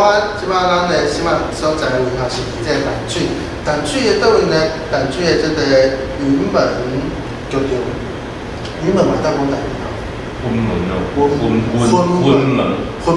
湾即摆咱的即摆所在有也是即个淡水，淡水的倒位呢？淡水的即个云门桥头，云门嘛，当讲台语吼。昏门哦，昏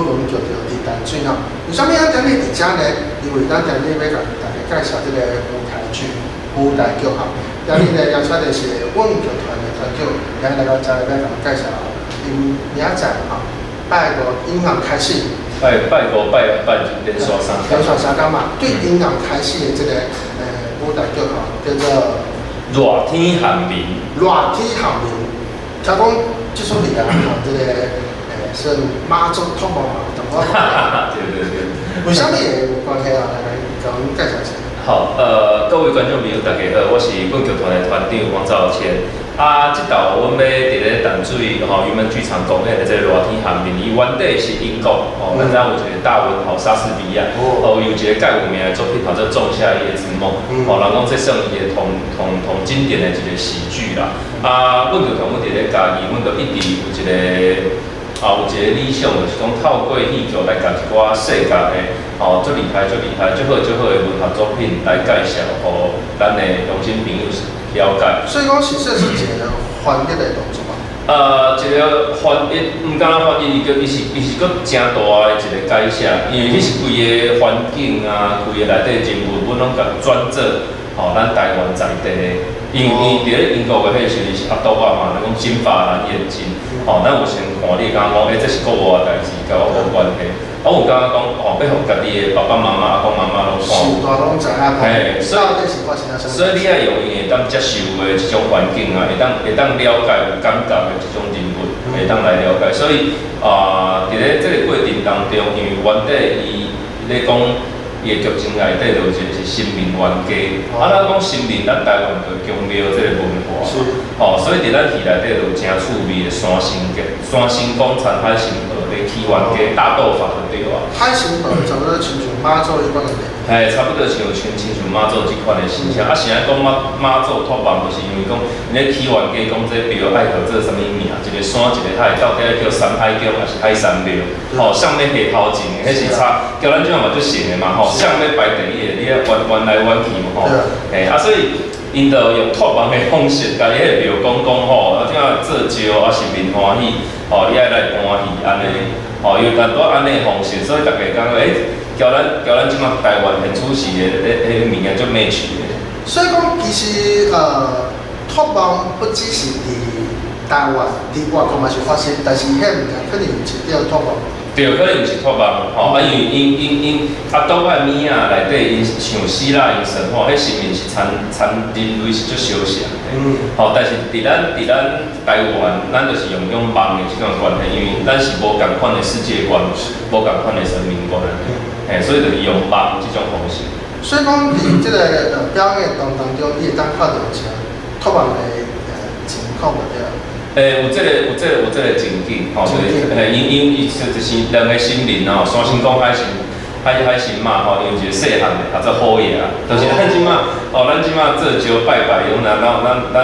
门桥头伫淡水吼。为啥物咱今日伫遮呢？因为咱今日要甲大家介绍即个舞台剧、舞台剧吼。今日呢邀请的是阮剧团的团长，今日来到遮要甲介绍，因明仔载吼，拜五音乐开始。拜五连续三天。连续三天嘛，对音乐开始的即个舞台剧吼，叫做热天寒眠。热天寒眠，听讲即出戏啊，即个是妈祖托梦嘛，同我。对。为什么会有关系啊？来，甲阮介绍一下。好，各位观众朋友，大家好，我是阮剧团的团长王兆谦。即道阮要伫咧淡水云门剧场公演的这个热天寒眠，伊原底是英国咱知有一个大文豪莎士比亚，有一个介有名的作品叫做《仲夏夜之梦》，人讲这算伊的同经典的一个喜剧啦。阮剧团阮伫咧家己，阮就一直有一个有一个理想，就是讲透过戏剧来甲一寡世界的足厉害、最好的文学作品来介绍，互咱的乡亲朋友了解。所以讲，其实是一个翻译的动作嘛。一个翻译，毋敢若翻译，伊是搁真大的一个改写，因为迄是规个环境啊，规个内底人物，阮拢甲转做咱台湾在地的。因为伫咧英国的迄个时阵是阿杜啊嘛，咱讲金发蓝眼睛，咱有先看你讲这是国外的代志，甲我无关系。我有感觉讲要互家己的爸爸妈妈、阿公妈妈拢看。是，大拢知影。嘿，到底是发生了什么？所以你爱用伊会当接受的这种环境啊，会当了解有感觉的这种人物，会当来了解。所以伫咧这个过程当中，因为原底伊咧讲。伊个剧情内底就就是新民冤家，咱讲新民，咱台湾就强调这个文化，所以伫咱戏内底就有真趣味的山神公、残海神婆咧起冤家、大斗法就对啊。海神婆差不多亲像妈祖一般的。差不多像妈祖即款的形象。成日讲妈祖托梦，就是因为讲，你咧起冤家讲这庙爱叫做啥物名？一个山一个海，到底叫山海宫还是海山庙？上面下头前的，迄是差，叫咱即嘛就成的嘛上面排第一的，你啊弯来弯去嘛所以因就用托梦的方式，甲你迄庙讲即啊做招啊是面欢喜，你爱来欢喜安尼，有淡薄安尼的方式，所以大家讲叫咱即马台湾现出时的迄物件就 match 的。所以讲，其实托梦不只是伫台湾，伫外国嘛是发生，但是迄物件肯定毋是叫托梦。对，可能是托梦因为因阿杜个物仔内底因像希腊因神话，迄神明是参人类是足相像的。但是伫咱台湾，咱就是用梦的即种关系，因为咱是无共款的世界观，无共款的神明观，所以就是用梦即种方式。所以讲，伫即个表演当中，你会当看到一个托梦的情况就对。有这个情景就是因就是两个神明山神公海神嘛因为一个细汉的叫做好爷就是咱即马做招拜用咱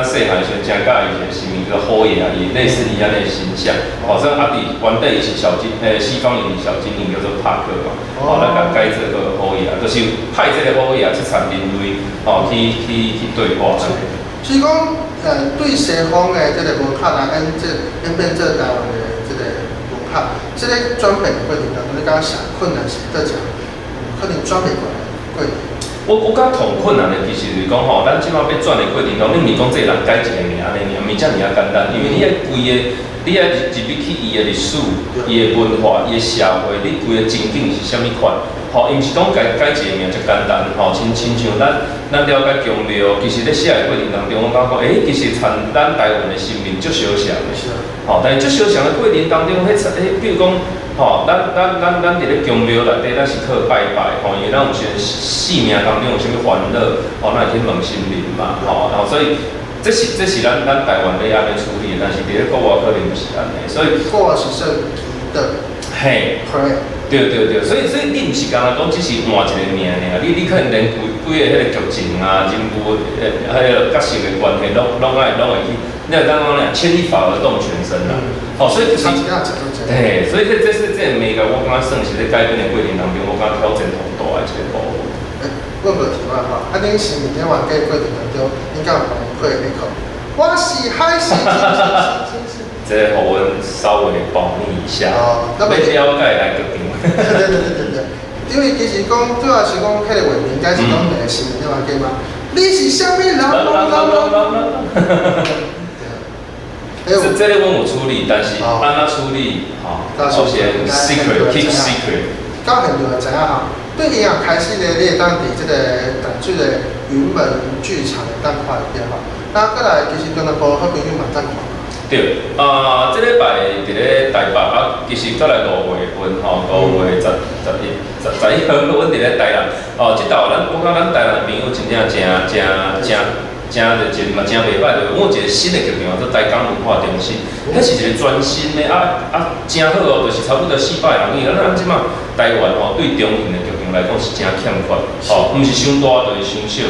细汉时阵真介意一个神明叫好爷伊类似伊安尼形象所以原底伊是小精西方伊是小精灵叫做帕克嘛咱甲改做个好爷就是派这个好爷去参人类去对话。所以讲，对西方的这个文化来演变做台湾的这个文化，这个转变过程当中，你感觉上困难是倒讲，可能转变过来过程。我感觉同困难的其实就是讲咱即马要转的过程中，你毋是讲这个人改一个名安尼，毋是遮尔简单，因为你爱规个，你爱入去伊的历史、伊的文化、伊的社会，你规个情景是啥物款？伊毋是讲改一个名就简单，亲像咱了解宫庙，其实咧写的过程当中，我感觉其实咱台湾的神明足相像的，但是足相像的过程当中，比如讲，咱伫咧宫庙内底，咱是靠拜，因为咱有些生命当中有啥物烦恼，咱会去问神明嘛，然后所以这是咱台湾咧安尼处理的，但是伫咧国外可能不是安尼，所以国外是说的，嘿。对，所以你毋是干那讲只是换一个名尔，你可能连规个迄个剧情啊、人物迄个角色的关系，拢会去你刚刚讲牵一发而动全身啦。哦，所以就是对，所以这是每个我刚刚算是在改变的过程当中，我刚挑战同大的一个部分。问个题外话，恁是明天晚计过程当中，应该有会那口，我是海是。这个我们稍微保密一下，要了解来决定。对，因为其实讲主要是讲迄个画面，该是讲是明天晚计嘛。你是啥物人？这类问我处理，但是按他处理，首先 keep secret。到现场知影哈，对伊啊开始咧，你会当伫即个淡水的云门剧场当看片哈。那过来其实跟那部好朋友嘛当看。对，这礼拜伫咧台北啊，其实过来5月份吼，5月11号，阮伫咧台南。即道我感觉咱台南朋友真正真热情嘛，真袂歹。就我有一个新的剧场，做台港文化中心，迄是一个全新的真好哦，就是差不多400人以。咱即马台湾对中型的剧场来讲是真欠缺，毋是伤大，就是伤小。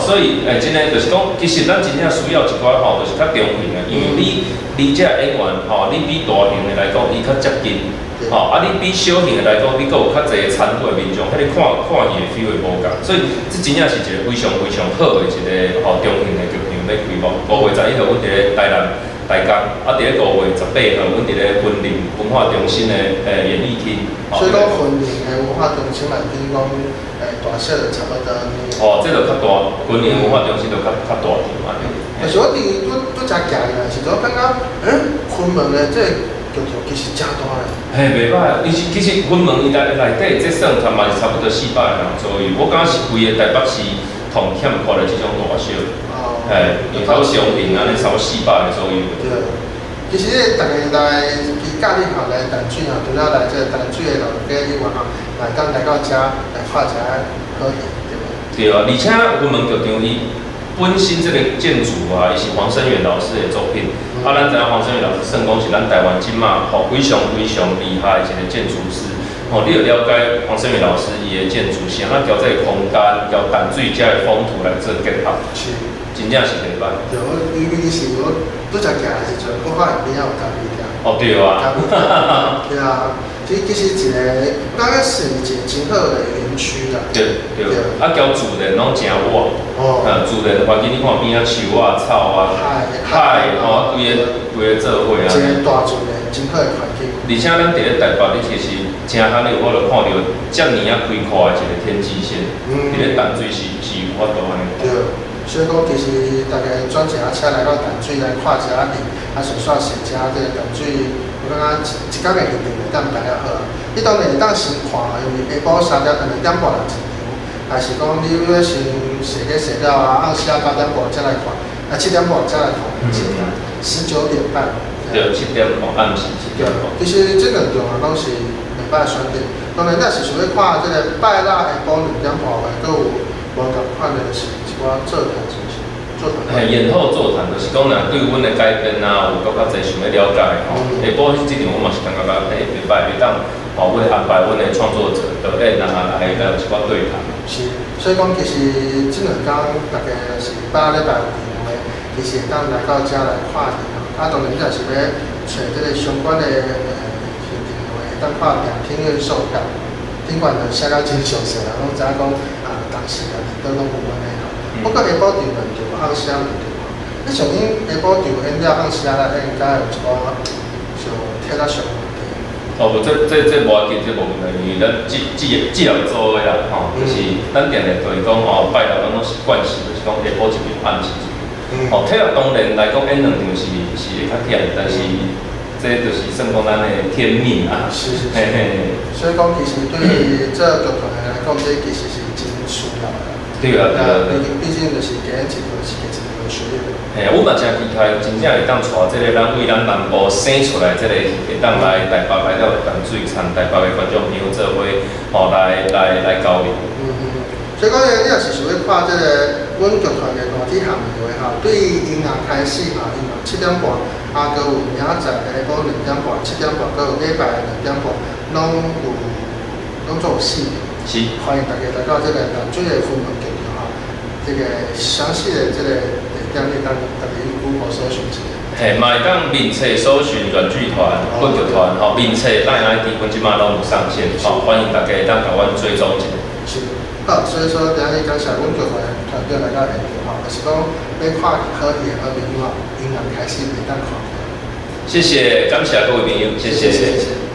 所以真的就是讲，其实咱真正需要一寡就是较中型的，因为你这演员你比大型的来讲，伊较接近。你比小型的来讲，你阁有较侪参与的民众，迄个看伊的 feel 会无共，所以这真正是一个非常非常好的一个中型的剧场要开幕。5月11号，阮伫咧台南台港，伫咧5月18号，阮伫咧云林文化中心的演艺厅。所以讲云林的文化中心内底讲，大小就差不多。这就较大，云林文化中心就较大点嘛。但是我伫都真行的，是讲感觉，昆明的这。其实真大嘞，袂歹。其实云门伊内底这算嘛是差不多400人左右。我感觉是规个台北市同欠缺的这种大小，伊头上平安尼差不多400个左右。对，其实大家来去教你学来淡水啊，除了来这淡水的老街以外来当来到遮来看一下好戏，对无？对啊，而且云门剧场伊本身这个建筑伊是黄生远老师的作品。咱知影黄生远老师算讲是咱台湾今嘛非常非常厉害的一个建筑师。你要了解黄生远老师伊的建筑是安怎交这个空间、交淡水遮的风土来做结合，真正是袂歹。对，因为是我拄则行的时阵，我发现边仔有咖啡店。对啊。对啊，其实一个大概是一个真好的园区啦。对。交自然拢真活。自然环境你看边树草海，规个做伙啊。一个大自然真好的环境。而且咱伫咧台北，你其实真罕有法度看到遮尔开阔的一个天际线，伫咧淡水是有法度安尼。对，所以讲其实大家转一下车来到淡水来看一下你，顺便踅一下这个淡水，我感觉一工的行程会当排了好。你当然会当先看，因为下晡3点可能2点半来一场，还是讲你要先踅了暗时9点半才来看，7点半才来看，19点半。对，7点半暗时7点半。其实这两场拢是袂歹选择。当然，咱是想要看这个拜六下晡2点半的，佮有无同款的是一寡座谈，是不是？座谈。演后座谈就是讲对阮的改编有较侪想要了解下晡这场我嘛是感觉袂歹，会当阮会安排阮的创作者导演来有一寡对谈。是，所以讲其实这两天大概是8礼拜有的，其实会当来到遮来看的。当然你若是要找这个相关的行程的话，会当看2天的售票，尽管就写到真详细啦，拢知影讲当时都拢有安尼啦。不过下晡场两场，暗时两场。你上年下晡场演了暗时来应该有一寡就贴得上问题。无这无要紧，这无问题，因为咱既然做的啦，就是咱定定就是讲拜六咱拢是惯习，就是讲下晡一场暗时。体育当然来讲演2场是会较忝，但是这就是算讲咱的天命啊。是。所以讲其实对于这剧团来讲，这其实是真需要的。对啊。毕竟就是给人一个学历。我嘛真期待，真正会当带这个咱为咱南部生出来这个，会当来台北来到淡水参台北的观众朋友做伙，来交流。所以讲你若是想要看这个阮剧团的大体项目的话，对于音乐开始音乐7点半，佮有明仔载下晡2点半、7点半，佮有礼拜2点半，拢做有4场。是。欢迎大家来到这个淡水的云门剧场这个详细的这个地让你当大家去 Google 搜寻一下。嘿，嘛会当面册搜寻原剧团、歌剧团吼，面册咱 ID 阮即马拢有上线，吼，欢迎大家当甲阮追踪一下。是，好，所以说等下你讲小阮剧团队来到现场吼，就是讲要看和平和平吼，应该开始袂当看。谢谢，感谢各位朋友，谢谢。